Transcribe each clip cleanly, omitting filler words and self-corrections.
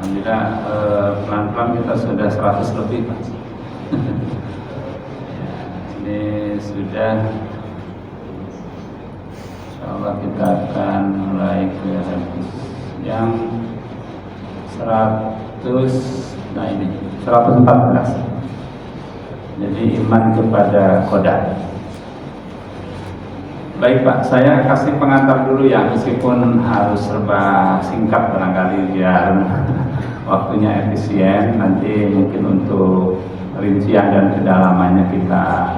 Alhamdulillah pelan-pelan kita sudah 100 lebih Pak. Ini sudah, insyaallah kita akan mulai ke hadis yang 114. Jadi iman kepada qadar. Baik Pak, saya kasih pengantar dulu ya, meskipun harus serba singkat barangkali biar waktunya efisien. Nanti mungkin untuk rincian dan kedalamannya kita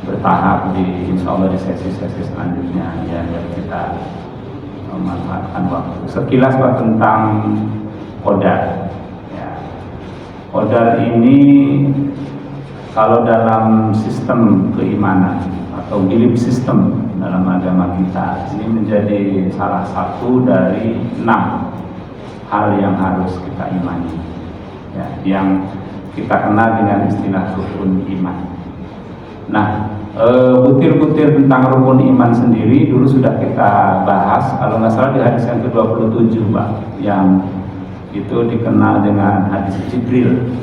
bertahap insya Allah di sesi-sesi selanjutnya ya, biar kita memanfaatkan waktu. Sekilas Pak tentang qadar. Ya. Qadar ini kalau dalam sistem keimanan atau belief system dalam agama kita, ini menjadi salah satu dari 6 hal yang harus kita imani ya, yang kita kenal dengan istilah rukun iman. Nah, butir-butir tentang rukun iman sendiri dulu sudah kita bahas, kalau nggak salah di hadis yang ke-27 Pak, yang itu dikenal dengan hadis Jibril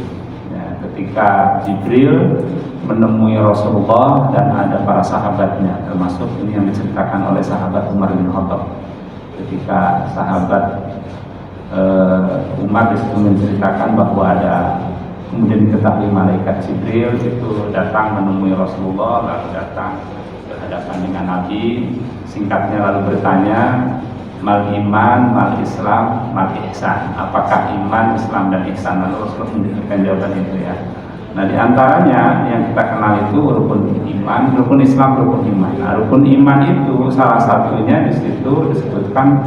ya, ketika Jibril menemui Rasulullah dan ada para sahabatnya, termasuk ini yang diceritakan oleh sahabat Umar bin Khattab. Ketika sahabat Umar disitu menceritakan bahwa ada, kemudian diketahui malaikat Jibril itu datang menemui Rasulullah, lalu datang berhadapan dengan Nabi. Singkatnya lalu bertanya, mal iman, mal Islam, mal ihsan. Apakah iman, Islam dan ihsan? Lalu Rasulullah memberikan jawaban itu ya. Nah, di antaranya yang kita kenal itu rukun iman, rukun Islam, rukun iman. Nah, rukun iman itu salah satunya di situ disebutkan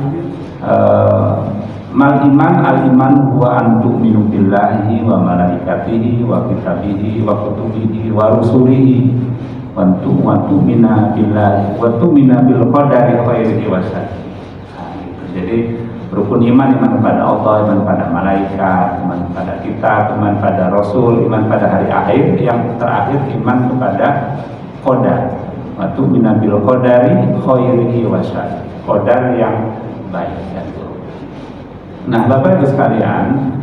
mal iman, al iman huwa an tu'minu billahi wa malaikatihi wa kitabihi wa kutubihi wa rusulihi wa tu'mina billahi wa tu'mina bil qadari khairihi wa syarrihi. Nah, gitu. Jadi rukun iman kepada Allah, iman pada malaikat, iman pada kitab, iman pada Rasul, iman pada hari akhir. Yang terakhir iman kepada qadar. Wa tu'mina bil qadari khairihi wa syarrihi. Qadar yang baik dan buruk. Nah, Bapak Ibu sekalian,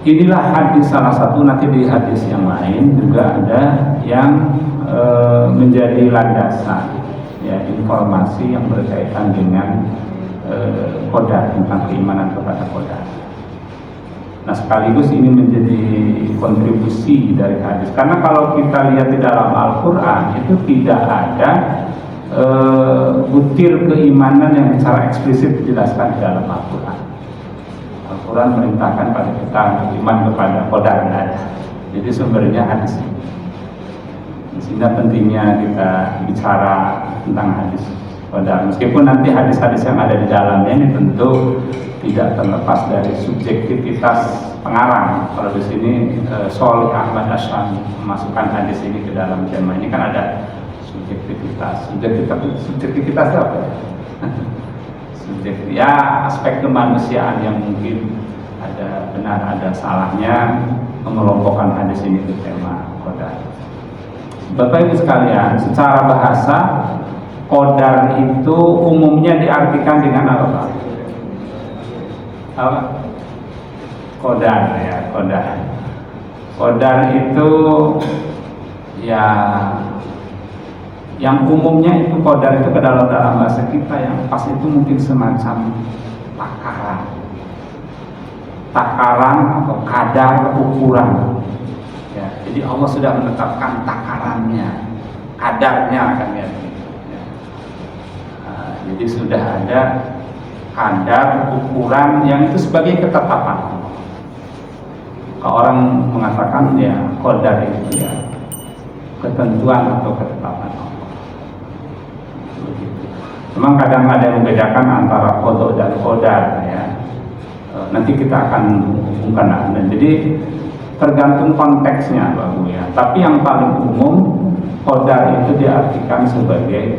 inilah hadis salah satu, nanti di hadis yang lain juga ada yang menjadi landasan ya, informasi yang berkaitan dengan qadar, tentang keimanan kepada qadar. Nah, sekaligus ini menjadi kontribusi dari hadis, karena kalau kita lihat di dalam Al-Quran itu tidak ada butir keimanan yang secara eksplisit dijelaskan di dalam Al-Quran. Al-Quran merintahkan pada kita iman kepada qadar, ada. Jadi sumbernya hadis. Sehingga pentingnya kita bicara tentang hadis qadar, meskipun nanti hadis-hadis yang ada di dalamnya ini tentu tidak terlepas dari subjektivitas pengarang. Kalau di sini Sholih Ahmad Asy'ari memasukkan hadis ini ke dalam jamaah, ini kan ada subjektivitas apa ya? Ya, aspek kemanusiaan yang mungkin ada benar ada salahnya mengelompokkan hadis ini ke tema qadar. Bapak Ibu sekalian, secara bahasa qadar itu umumnya diartikan dengan apa? Apa? Qadar ya, qadar. Qadar itu ya, yang umumnya itu qadar itu ke dalam bahasa kita yang pas itu mungkin semacam takaran atau kadar ukuran ya. Jadi Allah sudah menetapkan takarannya, kadarnya akan ya. Jadi sudah ada kadar ukuran yang itu sebagai ketetapan. Kalau orang mengatakan ya qadar itu ya ketentuan atau ketetapan Allah. Memang kadang ada yang membedakan antara qada dan qadar ya. Nanti kita akan hubungkan. Jadi tergantung konteksnya Bapak ya. Tapi yang paling umum qadar itu diartikan sebagai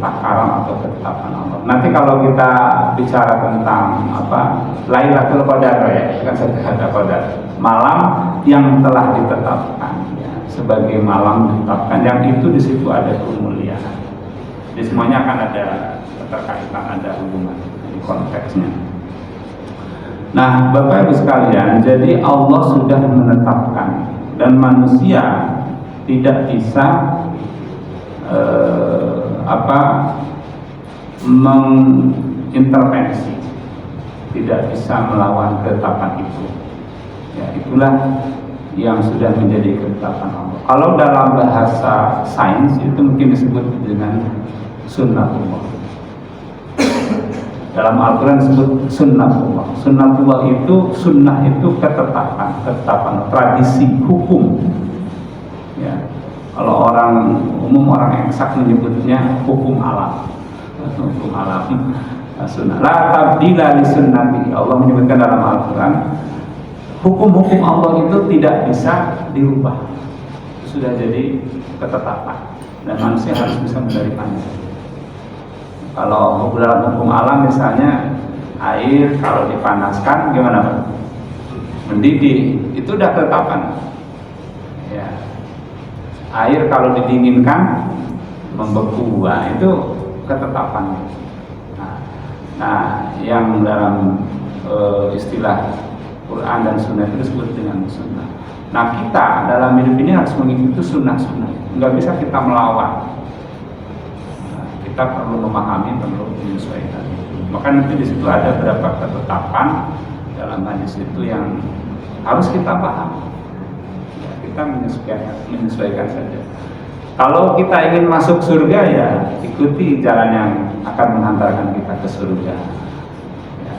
takaran atau ketetapan Allah. Nanti kalau kita bicara tentang Lailatul Qadar ya, kan ada qadar, malam yang telah ditetapkan ya, sebagai malam ditetapkan, yang itu di situ ada kemuliaan. Jadi semuanya akan ada keterkaitan, ada hubungan di konteksnya. Nah, Bapak Ibu sekalian, jadi Allah sudah menetapkan dan manusia tidak bisa mengintervensi, tidak bisa melawan ketetapan itu. Ya, itulah yang sudah menjadi ketetapan Allah. Kalau dalam bahasa sains itu mungkin disebut dengan sunnatullah. Dalam Al-Quran disebut sunnatullah. Sunnatullah itu, sunnah itu ketetapan, tradisi, hukum. Ya. Kalau orang umum, orang eksak menyebutnya hukum alam. Hukum alam. Sunnah. La tabdila li sunnati. Allah menyebutkan dalam Al-Quran, hukum-hukum Allah itu tidak bisa dirubah. Itu sudah jadi ketetapan dan manusia harus bisa menerimanya. Kalau dalam hukum alam misalnya air kalau dipanaskan gimana Pak? Mendidih, itu udah ketetapan. Ya. Air kalau didinginkan membeku, itu ketetapan. Nah, yang dalam istilah Quran dan Sunnah itu disebut dengan Sunnah. Nah, kita dalam hidup ini harus mengikuti Sunnah-Sunnah. Nggak bisa kita melawan. Kita perlu memahami, perlu menyesuaikan. Maka nanti di situ ada beberapa ketetapan dalam hadis itu yang harus kita paham. Ya, kita menyesuaikan saja. Kalau kita ingin masuk surga, ya ikuti jalan yang akan menghantarkan kita ke surga. Ya.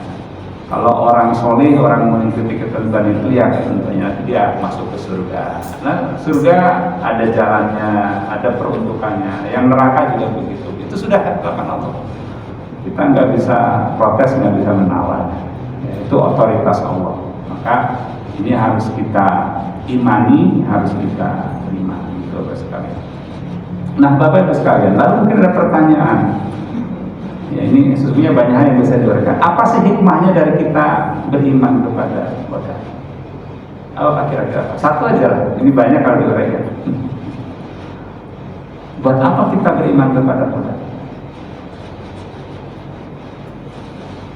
Kalau orang soleh, orang mengikuti ketentuan itu, ya tentunya dia masuk ke surga. Nah, surga ada jalannya, ada peruntukannya. Yang neraka juga begitu. Itu sudah ketetapan Allah. Kita nggak bisa protes, nggak bisa menawar. Ya, itu otoritas Allah. Maka ini harus kita imani, harus kita terima. Itu Bapak sekalian. Nah, Bapak Ibu sekalian, lalu mungkin ada pertanyaan. Ya, ini sesungguhnya banyak hal yang bisa diberikan. Apa sih hikmahnya dari kita beriman kepada Qadar? Apa kira-kira? Satu aja lah. Ini banyak kalau diuraikan. Buat apa kita beriman kepada Qadar?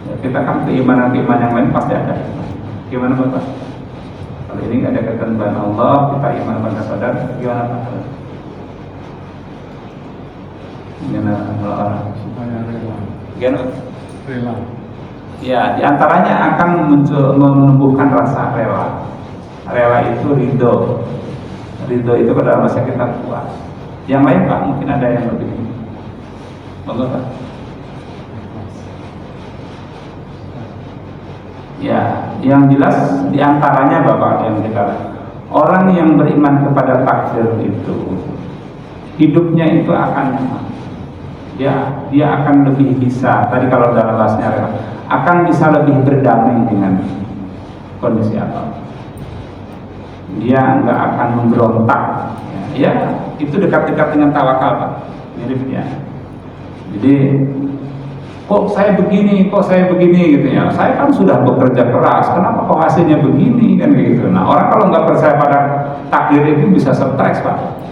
Ya, kita kan keimanan yang lain pasti ada. Gimana Bapak? Kalau ini nggak ada ketentuan Allah, kita iman pada Qadar, gimana Pak? Gimana orang? Supaya rela. Gimana? Rela. Ya, diantaranya akan menumbuhkan rasa rela. Rela itu ridho. Ridho itu pada masa kita puas. Yang lain Pak, mungkin ada yang lebih. Monggo Pak. Ya, yang jelas diantaranya Bapak yang kita, orang yang beriman kepada takdir itu hidupnya itu akan nyaman. Dia akan lebih bisa, tadi kalau dalam bahasanya akan bisa lebih berdamai dengan kondisi apa. Dia nggak akan memberontak. Ya, itu dekat-dekat dengan tawakal Pak, miripnya. Jadi kok saya begini gitu ya. Saya kan sudah bekerja keras, kenapa kok hasilnya begini kan gitu. Nah, orang kalau nggak percaya pada takdir itu bisa stres Pak.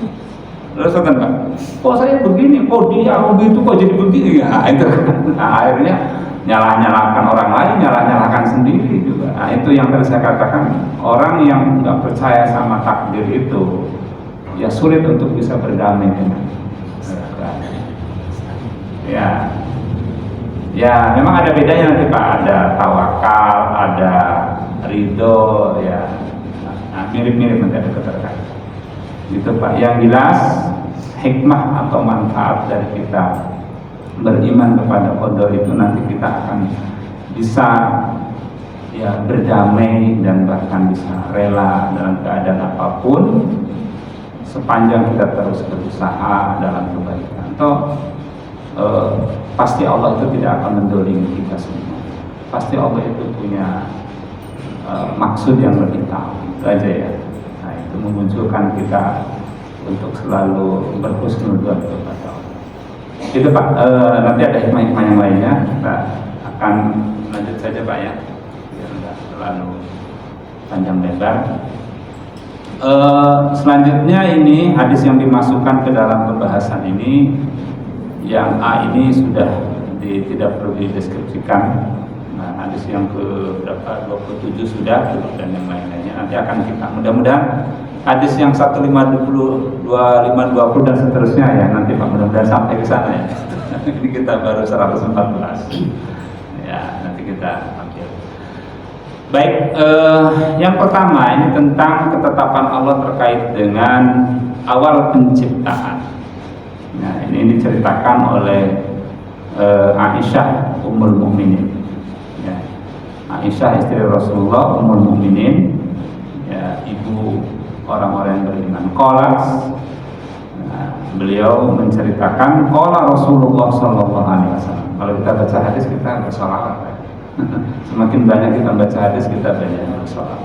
Lalu kan Pak, kok saya begini, kok dia begitu, kok jadi begini ya. Itu nah, akhirnya nyalah-nyalahkan orang lain, nyalah-nyalahkan sendiri juga. Nah, itu yang tadi saya katakan, orang yang nggak percaya sama takdir itu ya sulit untuk bisa berdamai dengan ya memang ada bedanya nanti Pak, ada tawakal, ada ridho ya. Nah, mirip-mirip nanti ada keterkaitan gitu Pak. Yang jelas hikmah atau manfaat dari kita beriman kepada Qadar itu nanti kita akan bisa ya berdamai dan bahkan bisa rela dalam keadaan apapun sepanjang kita terus berusaha dalam kebaikan. Atau pasti Allah itu tidak akan mendolimi kita semua. Pasti Allah itu punya maksud yang lebih tahu. Itu aja ya. Nah, itu memunculkan kita untuk selalu berhusnudzon kepada Allah. Itu Pak. Nanti ada hikmah-hikmah yang lainnya. Kita akan lanjut saja Pak ya. Biar tidak terlalu panjang lebar. Selanjutnya ini hadis yang dimasukkan ke dalam pembahasan ini. Yang A ini sudah tidak perlu dideskripsikan. Nah, hadis yang ke berapa 27 sudah dan yang lain-lainnya nanti akan kita mudah-mudahan hadis yang 1520 2520 dan seterusnya ya nanti Pak mudah-mudahan sampai ke sana ya. Ini kita baru 114 ya nanti kita ambil. Baik, yang pertama ini tentang ketetapan Allah terkait dengan awal penciptaan. Nah ini diceritakan oleh Aisyah Ummul Mukminin. Ya. Aisyah istri Rasulullah Ummul Mukminin, ya, ibu orang-orang yang beriman. Beliau menceritakan qala Rasulullah sallallahu alaihi wasallam. Kalau kita baca hadis kita bersolawat. Semakin banyak kita baca hadis kita banyak bersolawat.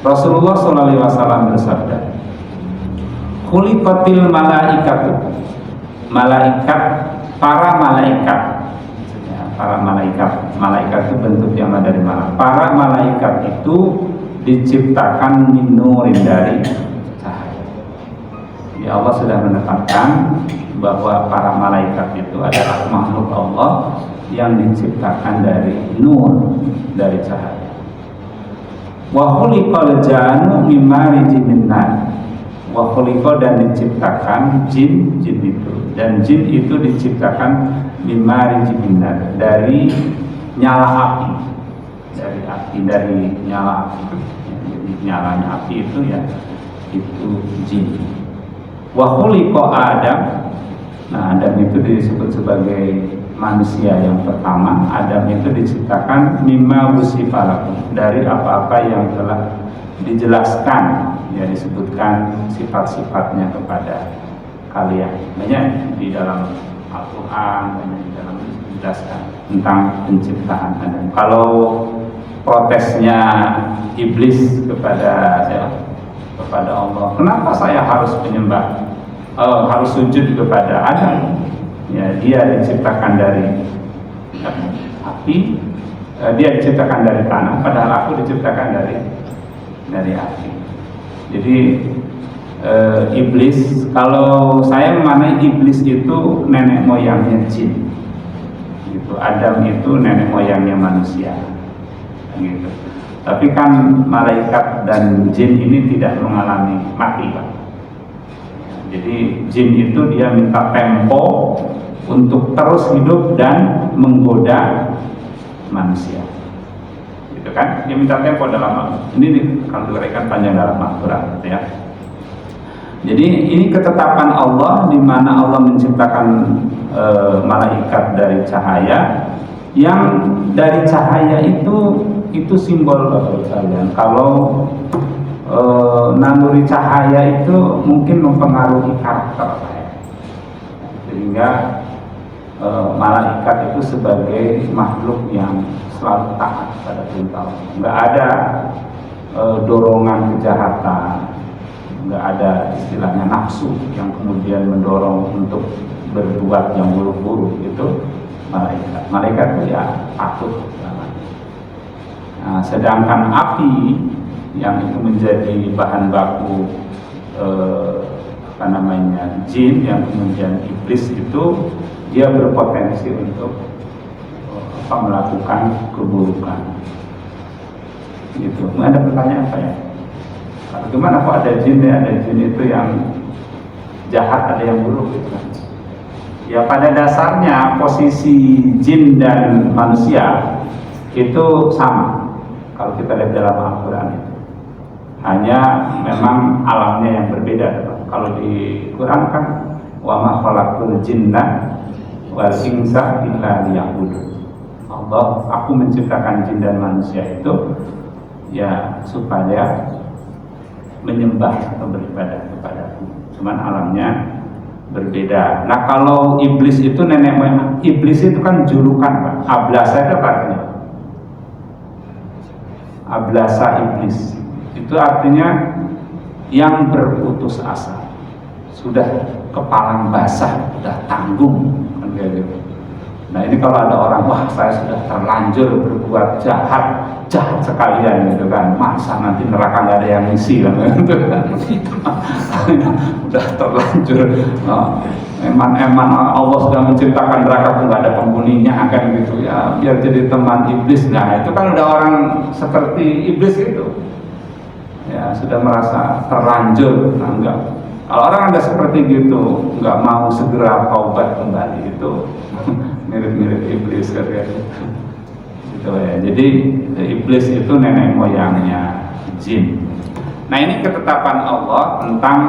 Rasulullah sallallahu alaihi wasallam bersabda, "Khuliqatil malaikatu." Malaikat, para malaikat. Ya, para malaikat itu bentuk yang dari mana? Para malaikat itu diciptakan min nurin dari cahaya. Ya Allah sudah menetapkan bahwa para malaikat itu adalah makhluk Allah yang diciptakan dari nur, dari cahaya. Wa khuliqal jannu min marijin min nar. Wa khuliqa dan diciptakan jin itu, dan jin itu diciptakan min marijin min nar, dari nyala api, dari nyala api. Jadi nyalanya api itu ya itu jin. Wa khuliqa Adam. Nah, Adam itu disebut sebagai manusia yang pertama. Adam itu diciptakan mimma wusifalakum, dari apa-apa yang telah dijelaskan, ya disebutkan sifat-sifatnya kepada kalian. Banyak di dalam Al-Quran, banyak di dalam dijelaskan tentang penciptaan Adam. Kalau protesnya iblis kepada Allah, kenapa saya harus menyembah, harus sujud kepada Adam? Ya, dia diciptakan dari api, dia diciptakan dari tanah, padahal aku diciptakan dari api. Jadi iblis, kalau saya memaknai iblis itu nenek moyangnya jin, gitu. Adam itu nenek moyangnya manusia, gitu. Tapi kan malaikat dan jin ini tidak mengalami mati, Pak. Jadi jin itu dia minta tempo untuk terus hidup dan menggoda manusia, gitu kan? Dia minta tempo dalam ini kalau diberikan panjang dalam Al-Quran, gitu ya. Jadi ini ketetapan Allah di mana Allah menciptakan malaikat dari cahaya, yang dari cahaya itu simbol bagi kalian. Kalau naluri cahaya itu mungkin mempengaruhi karakter saya, sehingga malaikat itu sebagai makhluk yang selalu taat pada perintah Allah. Nggak ada dorongan kejahatan, nggak ada istilahnya nafsu yang kemudian mendorong untuk berbuat yang buruk-buruk. Itu malaikat itu ya takut. Nah, sedangkan api yang itu menjadi bahan baku jin, yang kemudian iblis itu dia berpotensi untuk melakukan keburukan. Gitu. Ada pertanyaan apa ya? Gimana kok ada jin ya? Ada jin itu yang jahat, ada yang buruk gitu kan? Ya pada dasarnya posisi jin dan manusia itu sama. Kalau kita lihat dalam Al-Quran itu, hanya memang alamnya yang berbeda. Kalau di Quran kan wa ma khalaqtul jinna wal insa illa liya'budun. Allah, aku menciptakan jin dan manusia itu ya supaya menyembah atau beribadah kepadaku. Cuman alamnya berbeda. Nah kalau iblis itu nenek moyang, iblis itu kan julukan, Pak. Ablasa itu apa artinya? Ablasa iblis itu artinya yang berputus asa, sudah kepalang basah, sudah tanggung kan gitu. Nah ini kalau ada orang, wah saya sudah terlanjur berbuat jahat, jahat sekalian gitu kan, masa nanti neraka nggak ada yang ngisi kan, gitu kan. Udah terlanjur, emang Allah sudah menciptakan neraka pun nggak ada penghuninya kan gitu ya, biar jadi teman iblis. Nah itu kan udah orang seperti iblis itu ya, sudah merasa terlanjur. Nah enggak, kalau orang ada seperti gitu nggak mau segera taubat kembali, itu mirip-mirip iblis kan gitu ya. Jadi iblis itu nenek moyangnya jin. Nah ini ketetapan Allah tentang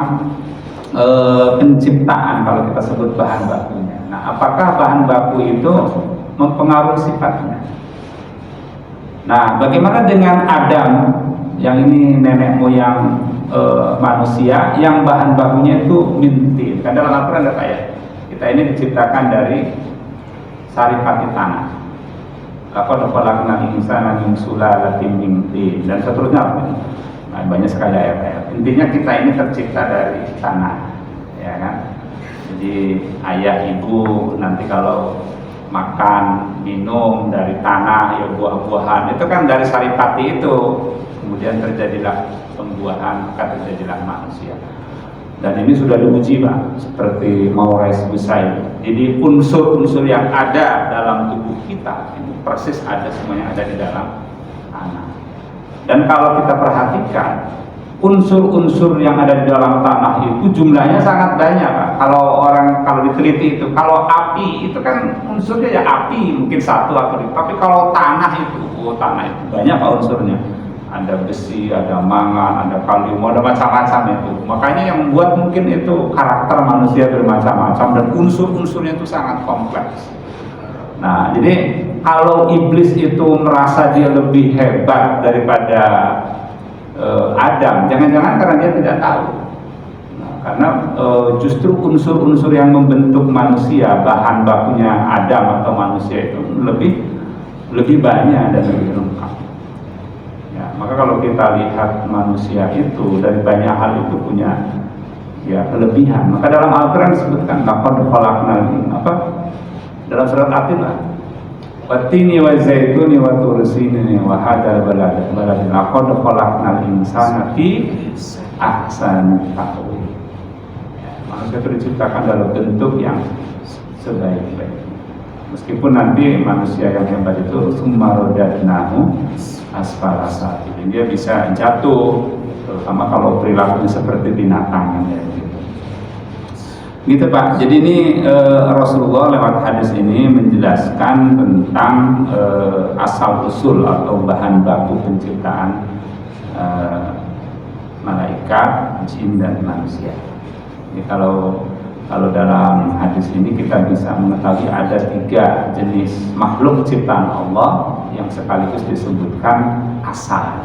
penciptaan kalau kita sebut bahan bakunya. Nah apakah bahan baku itu mempengaruhi sifatnya? Nah bagaimana dengan Adam yang ini nenek moyang manusia yang bahan bakunya itu mintin? Kan dalam Al-Quran ada ayat, kita ini diciptakan dari saripati tanah. Laqad khalaqnal insana min sulalatin min tin, dan seterusnya. Nah, banyak sekali ayat-ayat. Intinya kita ini tercipta dari tanah, ya kan? Jadi ayah ibu nanti kalau makan minum dari tanah, ya buah-buahan itu kan dari saripati itu, kemudian terjadilah pembuahan, maka terjadilah manusia. Dan ini sudah diuji Pak, seperti Maurits Bucaille. Jadi unsur-unsur yang ada dalam tubuh kita ini persis ada, semuanya ada di dalam tanah. Dan kalau kita perhatikan unsur-unsur yang ada di dalam tanah itu jumlahnya sangat banyak Pak. Kalau diteliti itu, kalau api itu kan unsurnya ya api mungkin satu atau dua, tapi kalau tanah itu, tanah itu banyak Pak unsurnya. Ada besi, ada mangan, ada kalium, ada macam-macam itu. Makanya yang membuat mungkin itu karakter manusia bermacam-macam dan unsur-unsurnya itu sangat kompleks. Nah, jadi kalau iblis itu merasa dia lebih hebat daripada Adam, jangan-jangan karena dia tidak tahu. Nah, karena justru unsur-unsur yang membentuk manusia, bahan bakunya Adam atau manusia itu lebih banyak dan lebih lengkap. Ya, maka kalau kita lihat manusia itu dari banyak hal itu punya ya kelebihan. Maka dalam Al-Quran disebutkan laqad khalaqnal dalam surat At-Tin, Wattini wa zaituni wa tursini wa hadzal balad laqad khalaqnal insana fi ahsani taqwim. Manusia itu diciptakan dalam bentuk yang sebaik-baiknya. Meskipun nanti manusia yang hebat itu summa radadnahu asfala safilin, dia bisa jatuh, terutama kalau perilakunya seperti binatang ya, gitu Pak. Jadi ini Rasulullah lewat hadis ini menjelaskan tentang asal usul atau bahan baku penciptaan malaikat, jin dan manusia. Jadi kalau dalam hadis ini kita bisa mengetahui ada 3 jenis makhluk ciptaan Allah yang sekaligus disebutkan asal.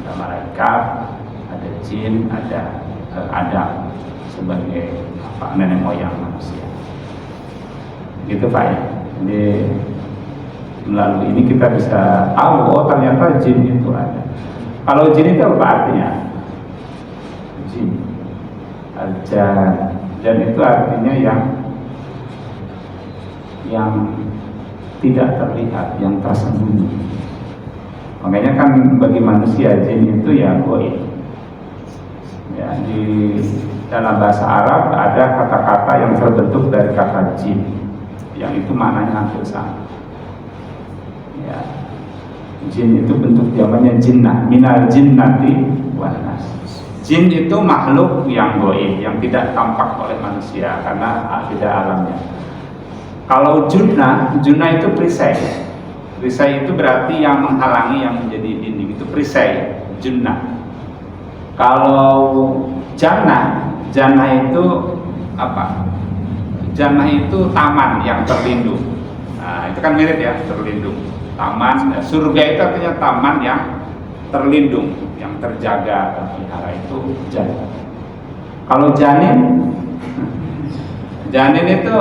Ada malaikat, ada jin, ada Adam sebagai nenek moyang manusia. Gitu Pak ya. Jadi melalui ini kita bisa tahu, oh ternyata jin itu ada. Kalau jin itu apa artinya? Jin, dan itu artinya yang tidak terlihat, yang tersembunyi. Makanya kan bagi manusia jin itu ya goib. Ya, di dalam bahasa Arab ada kata-kata yang terbentuk dari kata jin, yang itu maknanya hampir sama. Ya, jin itu bentuk jamannya jinnah, minal jinnati wan nas. Jin itu makhluk yang goib, yang tidak tampak oleh manusia karena tidak alamnya. Kalau junnah itu perisai. Perisai itu berarti yang menghalangi, yang menjadi dinding, itu perisai, junnah. Kalau jannah itu apa? Jannah itu taman yang terlindung. Nah, itu kan mirip ya, terlindung. Taman, surga itu artinya taman yang terlindung, yang terjaga, terpelihara, itu jannah. Kalau janin itu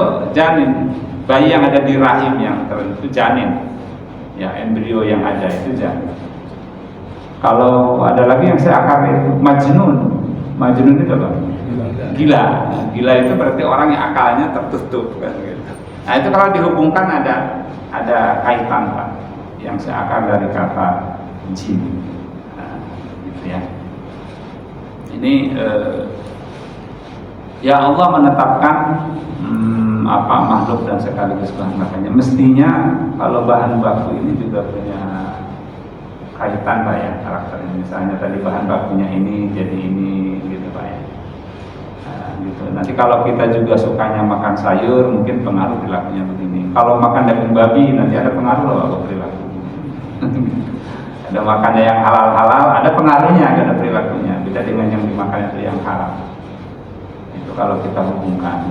bayi yang ada di rahim yang itu janin. Ya, embrio yang ada itu janin. Kalau ada lagi yang seakar itu Majnun itu apa? Gila. Gila itu berarti orang yang akalnya tertutup kan gitu. Nah, itu kalau dihubungkan ada kaitan Pak, yang seakar dari kata jin. Nah, gitu ya. Ini ya Allah menetapkan makhluk dan sekaligus bahan bakunya. Mestinya kalau bahan baku ini juga punya kaitan Pak ya, karakternya. Misalnya tadi bahan bakunya ini jadi ini gitu Pak ya. Nah, gitu. Nanti kalau kita juga sukanya makan sayur, mungkin pengaruh perilakunya begini. Kalau makan daging babi nanti ada pengaruh loh perilaku. Ada makannya yang halal-halal, ada pengaruhnya, ada perilakunya. Beda dengan yang dimakan itu yang haram. Itu kalau kita hubungkan.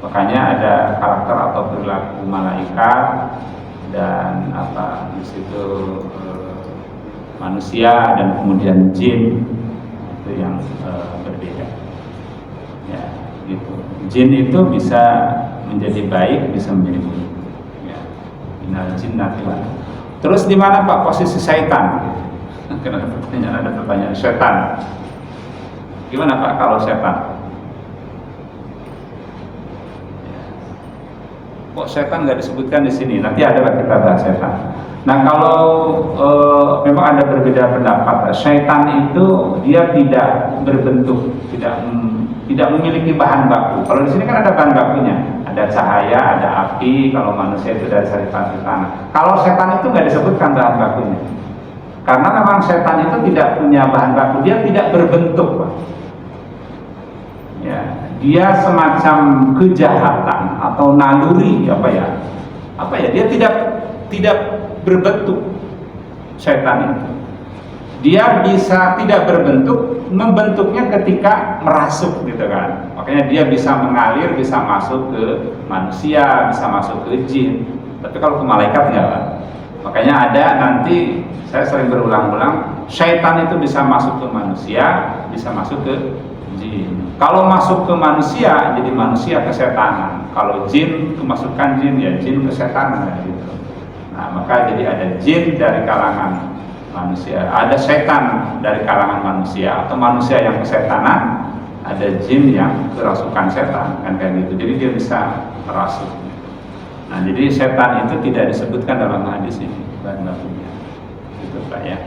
Makanya ada karakter atau perilaku malaikat dan di situ manusia dan kemudian jin itu yang berbeda. Ya, gitu. Jin itu bisa menjadi baik, bisa menjadi buruk. Ya. Minal jinnati wal. Terus di mana Pak posisi syaitan? Karena ada pertanyaan setan. Gimana Pak kalau setan? Kok setan nggak disebutkan di sini? Nanti adalah kita bahas setan. Nah kalau memang ada berbeda pendapat. Syaitan itu dia tidak berbentuk, tidak memiliki bahan baku. Kalau di sini kan ada bahan bakunya, ada cahaya, ada api. Kalau manusia itu dari saripati tanah. Kalau setan itu nggak disebutkan bahan bakunya, karena memang setan itu tidak punya bahan baku. Dia tidak berbentuk, Pak. Ya, dia semacam kejahatan atau naluri dia tidak berbentuk. Setan itu dia bisa tidak berbentuk, membentuknya ketika merasuk gitu kan. Makanya dia bisa mengalir, bisa masuk ke manusia, bisa masuk ke jin. Tapi kalau ke malaikat enggak Pak. Makanya ada nanti saya sering berulang-ulang, syaitan itu bisa masuk ke manusia, bisa masuk ke jin. Kalau masuk ke manusia, jadi manusia kesetanan. Kalau jin, kemasukan jin, ya jin kesetanan gitu. Nah, maka jadi ada jin dari kalangan manusia, ada setan dari kalangan manusia, atau manusia yang kesetanan, ada jin yang kerasukan setan, kan kayak gitu. Jadi dia bisa merasuk. Nah, jadi setan itu tidak disebutkan dalam hadis ini, bahan bakunya. Gitu Pak ya.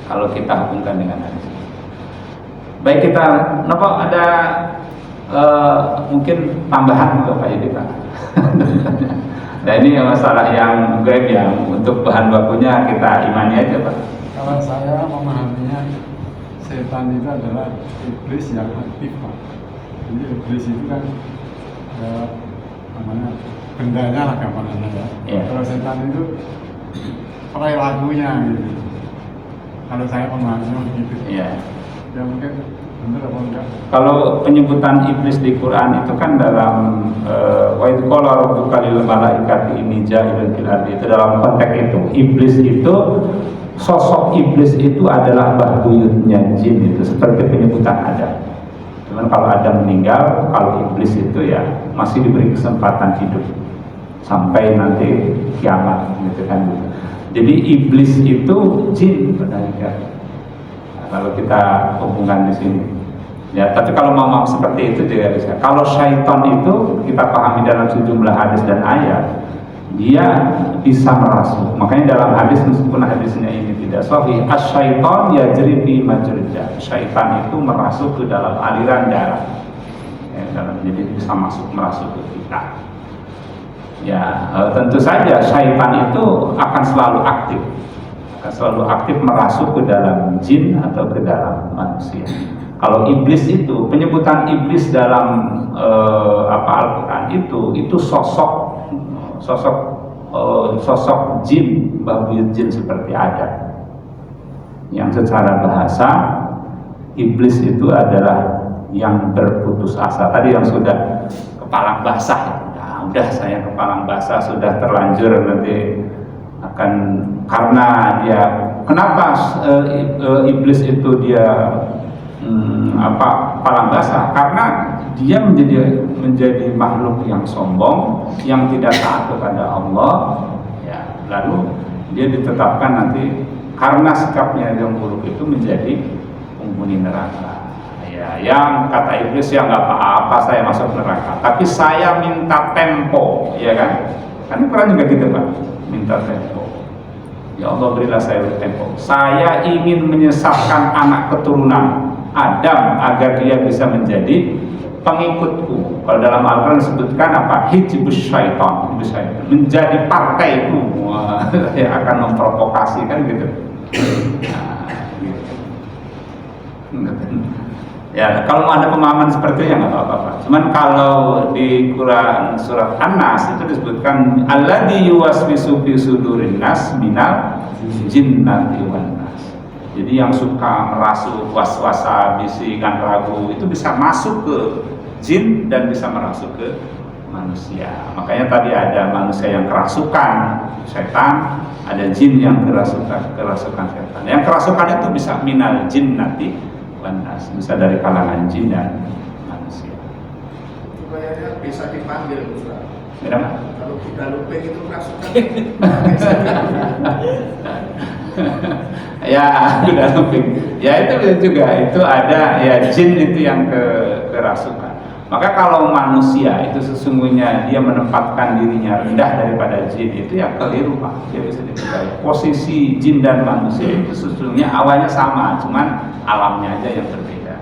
Kalau kita hubungkan dengan hadis ini. Baik, kita ada mungkin tambahan untuk Pak Yudi Pak. Nah ini masalah yang gaib yang untuk bahan bakunya kita imani aja Pak. Kalau saya memahaminya, setan itu adalah iblis yang aktif Pak. Jadi iblis itu kan bendanya lah gampangannya ya. Yeah. Kalau setan itu perilakunya gitu. Kalau saya memahaminya begitu. Iya. Ya mungkin benar apa enggak? Kalau penyebutan iblis di Quran itu kan dalam wa idz qala rabbuka lil malaikati inni ja'ilun fil ardi, itu dalam konteks itu. Iblis itu, sosok iblis itu adalah mbah buyutnya jin, itu seperti penyebutan Adam. Cuman kalau Adam meninggal, kalau iblis itu ya masih diberi kesempatan hidup sampai nanti kiamat gitu kan. Jadi iblis itu jin pada hakikatnya. Kalau kita hubungkan di sini, ya. Tapi kalau mau seperti itu juga bisa. Kalau syaitan itu kita pahami dalam sejumlah hadis dan ayat, dia bisa merasuk. Makanya dalam hadis, meskipun hadisnya ini tidak sahih, as-syaitan yajri fi majrad. Syaitan itu merasuk ke dalam aliran darah. Ya, jadi bisa merasuk ke kita. Ya, tentu saja syaitan itu akan selalu aktif merasuk ke dalam jin atau ke dalam manusia. Kalau iblis itu, penyebutan iblis dalam Al-Quran itu sosok jin, babuyut jin seperti Adam. Yang secara bahasa iblis itu adalah yang berputus asa. Tadi yang sudah kepalang basah, udah saya kepalang basah, sudah terlanjur nanti akan, karena dia kenapa iblis itu dia palang basah, karena dia menjadi makhluk yang sombong, yang tidak taat kepada Allah ya. Lalu dia ditetapkan nanti karena sikapnya yang buruk itu menjadi penghuni neraka ya. Yang kata iblis, ya nggak apa-apa saya masuk neraka, tapi saya minta tempo, ya kan. Kan Quran juga gitu Pak, minta tempo. Ya Allah, berilah saya tempo. Saya ingin menyesatkan anak keturunan Adam agar dia bisa menjadi pengikutku. Kalau dalam Al-Quran disebutkan apa? Hizbus syaitan, menjadi partaiku. Wah, saya akan memprovokasi kan gitu. Ya, kalau ada pemahaman seperti itu ya nggak apa-apa. Cuman kalau di Quran surat An-Nas itu disebutkan alladzi yuwaswisu fi sudurin nas minal jinnati wan nas. Jadi yang suka merasuk was-wasa, bisikan ragu itu bisa masuk ke jin dan bisa merasuk ke manusia. Makanya tadi ada manusia yang kerasukan setan, ada jin yang kerasukan setan. Yang kerasukan itu bisa minal jinnati wan nas, bisa dari kalangan jin dan manusia. Supaya bisa dipanggil, Ustaz. Kenapa? Kalau kita lupa itu kerasukan. Ya, sudah lupa. Ya itu juga, itu ada ya jin itu yang kerasukan. Maka kalau manusia itu sesungguhnya dia menempatkan dirinya rendah daripada jin, itu ya keliru Pak. Dia bisa diketahui. Posisi jin dan manusia itu sesungguhnya awalnya sama, cuman alamnya aja yang berbeda.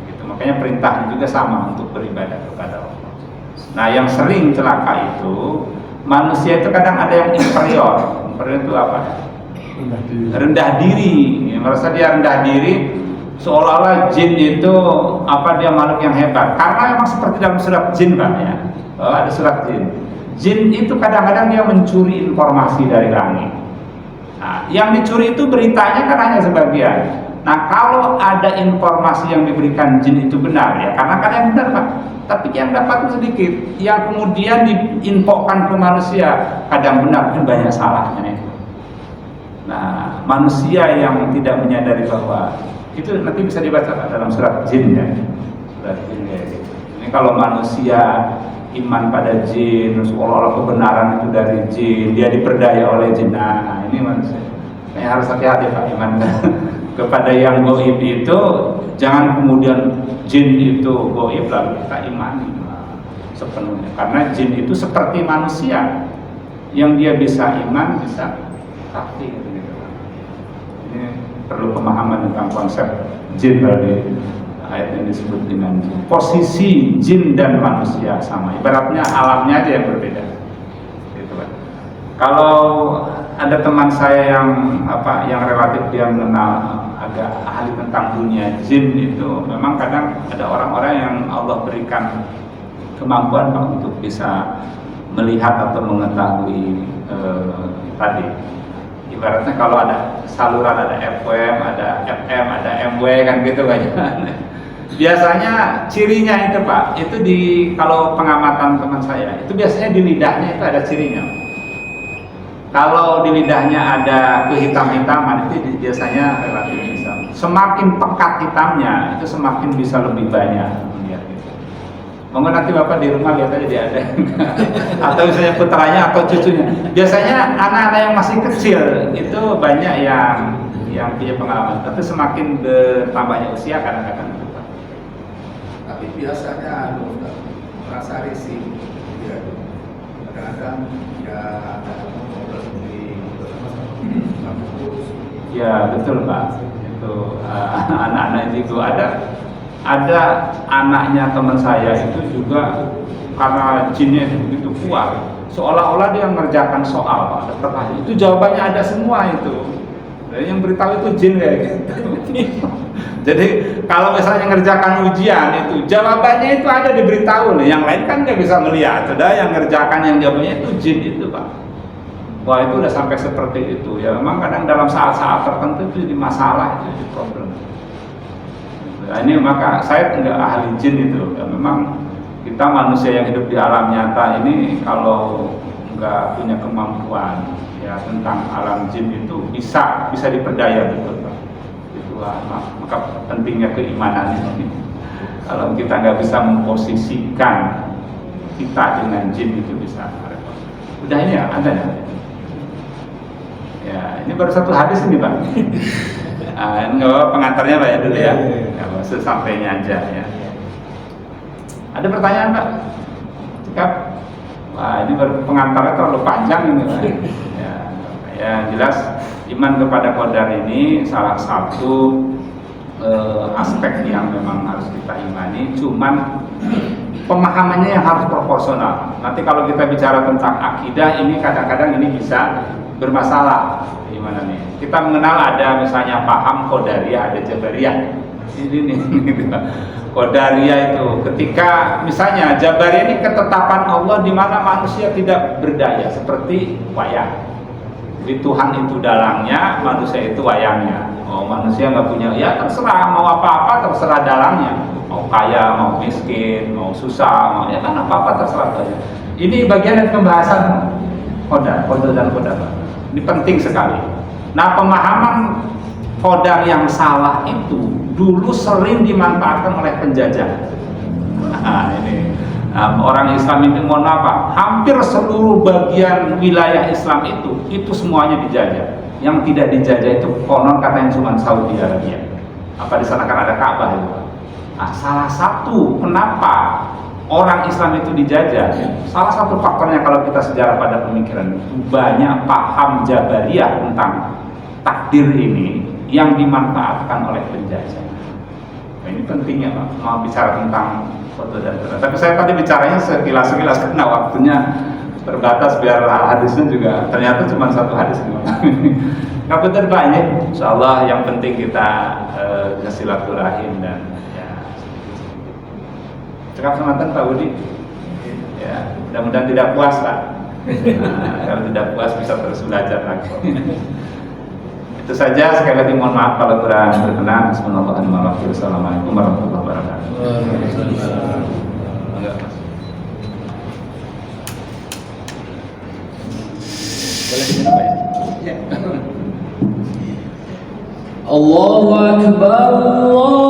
Gitu. Makanya perintahnya juga sama untuk beribadah kepada Allah. Nah, yang sering celaka itu manusia itu kadang ada yang inferior. Inferior itu apa? Rendah diri. Merasa dia rendah diri, seolah-olah jin itu apa, dia makhluk yang hebat. Karena memang seperti dalam surat jin Pak ya. Ada surat jin. Jin itu kadang-kadang dia mencuri informasi dari langit. Nah, yang dicuri itu beritanya kan hanya sebagian. Nah, kalau ada informasi yang diberikan jin itu benar ya, karena kadang benar Pak. Tapi yang dapat sedikit, yang kemudian diinfokan ke manusia kadang benar, kan banyak salahnya itu. Nah, manusia yang tidak menyadari bahwa itu nanti bisa dibaca dalam surat jin ya. Surat jin ya. Ini kalau manusia iman pada jin, seolah-olah kebenaran itu dari jin, dia diperdaya oleh jin. Nah, ini manusia. Ini harus hati-hati Pak, iman kepada yang gaib itu, jangan kemudian jin itu gaib lalu kita imani sepenuhnya. Karena jin itu seperti manusia, yang dia bisa iman, bisa kafir. Ini perlu pemahaman tentang konsep jin dari ayat yang disebut dengan jin. Posisi jin dan manusia sama, ibaratnya alamnya aja yang berbeda. Gitu kan. Kalau ada teman saya yang yang relatif dia mengenal agak ahli tentang dunia jin itu, memang kadang ada orang-orang yang Allah berikan kemampuan Pak untuk bisa melihat atau mengetahui tadi. Ibaratnya kalau ada saluran, ada FM, ada FM, ada MW kan gitu banyak. Biasanya cirinya itu Pak, itu kalau pengamatan teman saya, itu biasanya di lidahnya itu ada cirinya. Kalau di lidahnya ada kehitam-hitaman, itu biasanya relatif bisa. Semakin pekat hitamnya, itu semakin bisa lebih banyak melihat itu. Mungkin nanti Bapak di rumah lihat aja dia ada. Atau misalnya putranya atau cucunya. Biasanya anak-anak yang masih kecil itu banyak yang punya pengalaman. Tapi semakin bertambahnya usia kadang-kadang lupa. Tapi biasanya merasa risih. Ya. Kadang-kadang ya ngobrol sendiri kampus. Ya betul Pak. Itu anak-anak itu ada anaknya teman saya itu juga karena jinnya itu begitu kuat, seolah-olah dia mengerjakan soal Pak, ada pertanyaan itu jawabannya ada semua itu. Dan yang beritahu itu jin kayak gitu. Jadi kalau misalnya ngerjakan ujian itu jawabannya itu ada diberitahu, yang lain kan nggak bisa melihat. Sudah yang ngerjakan yang jawabannya itu jin itu Pak. Wah itu udah sampai seperti itu ya. Memang kadang dalam saat-saat tertentu itu jadi masalah, itu jadi problem. Nah, ini maka saya tidak ahli jin itu ya, memang kita manusia yang hidup di alam nyata ini kalau nggak punya kemampuan ya tentang alam jin itu bisa diperdaya betul Pak. Itulah maka pentingnya keimanan ini. Kalau kita nggak bisa memposisikan kita dengan jin itu bisa repot. Udah ini ya ada ya ini baru satu hadis ini Pak. Pengantarnya Pak ya dulu ya. Sesampainya aja ya. Ada pertanyaan Pak? Cekap? Wah ini baru pengantarnya terlalu panjang ini Pak. Ya, Ya jelas iman kepada qadar ini salah satu aspek yang memang harus kita imani, cuman pemahamannya yang harus proporsional. Nanti kalau kita bicara tentang akidah ini kadang-kadang ini bisa bermasalah. Gimana nih? Kita mengenal ada misalnya paham qadariyah, ada jabariyah. Ini nih qadariyah itu ketika misalnya jabariyah ini ketetapan Allah di mana manusia tidak berdaya seperti wayang. Jadi Tuhan itu dalangnya, manusia itu wayangnya. Oh, manusia nggak punya, ya terserah mau apa-apa terserah dalangnya. Mau kaya, mau miskin, mau susah, mau ya kan apa-apa terserah saja. Ini bagian dari pembahasan qadar dan qadar. Ini penting sekali. Nah, pemahaman qadar yang salah itu dulu sering dimanfaatkan oleh penjajah. Nah, ini orang Islam itu mohon apa? Hampir seluruh bagian wilayah Islam itu semuanya dijajah. Yang tidak dijajah itu konon katanya cuma Saudi Arabia. Apa di sana kan ada Ka'bah itu. Nah, salah satu kenapa orang Islam itu dijajah, salah satu faktornya kalau kita sejarah pada pemikiran itu banyak paham Jabariyah tentang takdir ini yang dimanfaatkan oleh penjajah. Nah, ini pentingnya Pak, mau bicara tentang foto dan qadar. Tapi saya tadi bicaranya sekilas-sekilas karena waktunya terbatas, biar hadisnya juga ternyata cuma satu hadis. Nggak benar Pak ini. Insyaallah yang penting kita silaturahim dan ya. Cakap semantan Pak Budi. Ya, mudah-mudahan tidak puas Pak. Nah, kalau tidak puas bisa terus belajar lagi. Itu saja, sekali lagi mohon maaf kalau kurang berkenan. Bismillahirrahmanirrahim. Assalamualaikum warahmatullahi wabarakatuh. Boleh diminum Pak ya? Allahu Akbar, Allah